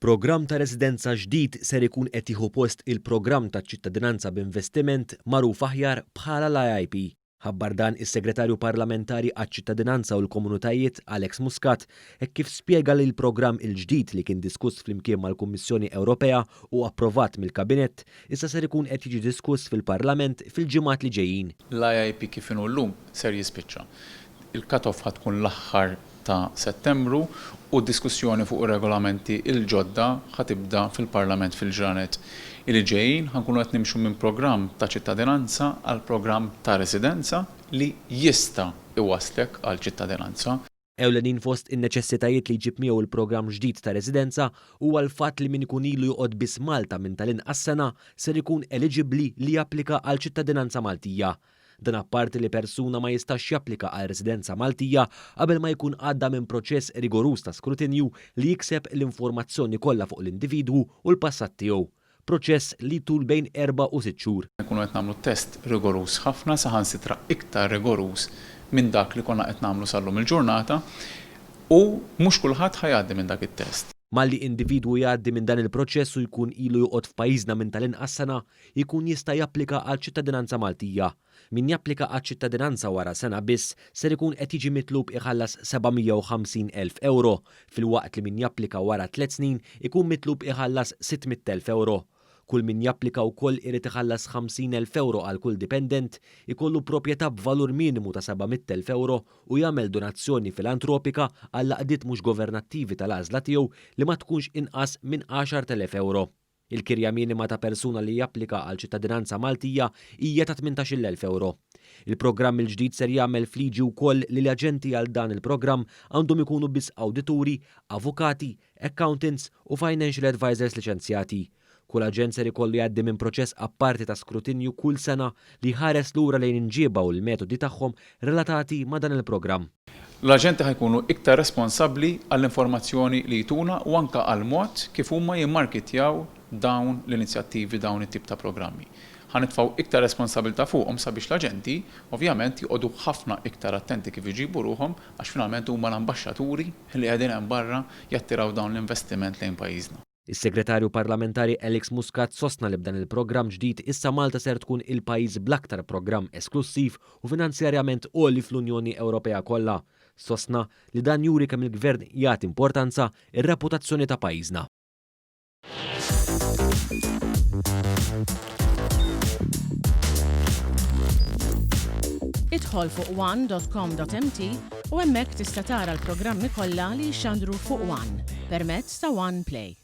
Programm ta' residenza ġdid ser ikun qed jieħu post il-programm ta' ċittadinanza b'investiment magħruf aħjar bħala l-IIP. Ħabbar dan is-Segretarju Parlamentari għaċ-Ċittadinanza u l-Komunitajiet Alex Muscat hekk kif spjega li l-programm il-ġdid li kien diskuss flimkien mal-Kummissjoni Ewropea u approvat mill-Kabinett issa ser ikun qed jiġi diskuss fil-Parlament fil-ġimgħat li ġejjin. L-IIP kif inhu llum ser jispiċċa. Il-cut-off ħatkun l-aħħar ta' Settembru u d-diskussjoni fuq ir-regolamenti il-ġodda ħatibda fil-Parlament fil-ġranet il-ġejjin ħankunu qed nimxu minn programm ta' ċittadinanza għal programm ta' residenza li jista' iwaslek għal ċittadinanza. Ewlenin fost in-neċessitajiet li jġib miegħu il-programm ġdid ta' residenza huwa l-fatt li min ikun ilu joqgħod biss Malta minn tal-inqas sena ser ikun eligibbli li japplika għal ċittadinanza Maltija. Dan apparti li persuna ma jistax japplika għal residenza Maltija qabel ma jkun għadda minn proċess rigorus ta' skrutinju li jikseb l-informazzjoni kollha fuq l-individwu u l-passat tiegħu. Proċess li tul bejn 4 u 6 xhur. Nkunu qed nagħmlu test rigorus ħafna saħansitra iktar rigorus minn dak li konna qed nagħmlu sallum il-ġurnata u mhux kulħadd ħajgħaddi minn dak it-test. Malli individwu jgħaddi minn dan il-proċess u jkun ilu joqgħod f'pajjiżna minn tal-inqas sena jkun jista' japplika għal ċittadinanza Maltija. Min japplika għal ċittadinanza wara sena biss ser ikun qed jiġi mitlub iħallas 750,000 euro, filwaqt li min japplika wara 3 snin ikun mitlub iħallas 600,000 euro. Kull min japplika wkoll irid iħallas 50,000 euro għal kull dipendent, ikollu proprjetà b'valur minimu ta' 700,000 euro u jagħmel donazzjoni filantropika għal laqdiet mhux governattivi tal-għażla tiegħu li ma tkunx inqas minn 10,000 euro. Il-kirja minima ta' persuna li japplika għal ċittadinanza Maltija hija ta' 18,000 euro. Il-programm il-ġdid ser jagħmel fliġi wkoll li l-aġenti għal dan il-programm għandhom ikunu biss awdituri, avukati, accountants u financial advisors liċenzjati. Kull aġent ser ikollu jgħaddi minn proċess apparti ta' skrutinju kull sena li ħares lura lejn inġieba u l-metodi tagħhom relatati ma' dan il-programm. L-aġenti ħajkunu iktar responsabbli għall-informazzjoni li jtuna u anke għal mod kif huma jimmarkitjaw dawn l-inizjattivi dawn it-tip ta' programmi. Ħanitfgħu iktar responsabilità fuqhom sabiex l-aġenti ovvjament joqogħdu ħafna iktar attenti kif iġibu ruhom għax finalment huma l-ambaxxaturi li qegħdin hemm barra jattiraw dawn l-investiment lejn pajjiżna. Is-Segretarju Parlamentari Alex Muscat sostna li b'dan il-programm ġdid issa Malta ser tkun il-pajjiż bl-aktar programm esklusiv u finanzjarjament għoli fl-Unjoni Ewropea kollha. Sostna li dan juri kemm il-Gvern jagħti importanza ir-reputazzjoni ta' pajjiżna. Idħol fuq one.com.mt u hemmhekk tista' tara l-programmi kollha li jxandru fuq One permezz ta' One Play.